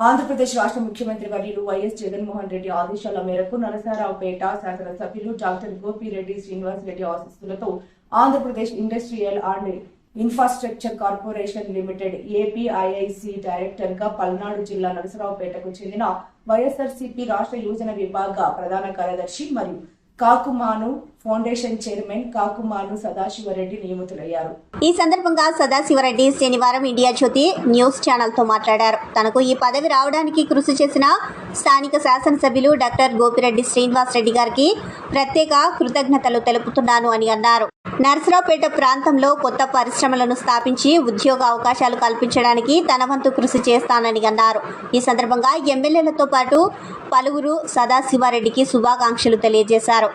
ఆంధ్రప్రదేశ్ రాష్ట్ర ముఖ్యమంత్రి వర్యులు వైఎస్ జగన్మోహన్ రెడ్డి ఆదేశాల మేరకు నరసరావుపేట శాసనసభ్యులు డాక్టర్ గోపిరెడ్డి శ్రీనివాస్ రెడ్డి ఆశీస్సులతో Andhra Pradesh industrial and infrastructure corporation limited APIIC director గా పల్నాడు జిల్లా నరసరావుపేటకు చెందిన వైఎస్ఆర్సీపీ రాష్ట్ర యువజన విభాగ ప్రధాన కార్యదర్శి మరియు కాకుమాను ఫౌండేషన్ చైర్మన్ కాకుమాను సదాశివరెడ్డి నియమితులయ్యారు. ఈ సందర్భంగా సదాశివరెడ్డి శనివారం ఇండియా జ్యోతి న్యూస్ ఛానల్ తో మాట్లాడారు. తనకు ఈ పదవి రావడానికి కృషి చేసిన స్థానిక శాసనసభ్యులు డాక్టర్ గోపిరెడ్డి శ్రీనివాస్ రెడ్డి గారికి ప్రత్యేక కృతజ్ఞతలు తెలుపుతున్నాను అని అన్నారు. నరసరావుపేట ప్రాంతంలో కొత్త పరిశ్రమలను స్థాపించి ఉద్యోగ అవకాశాలు కల్పించడానికి తన వంతు కృషి చేస్తానని అన్నారు. ఈ సందర్భంగా ఎమ్మెల్యేలతో పాటు పలువురు సదాశివారెడ్డికి శుభాకాంక్షలు తెలియజేశారు.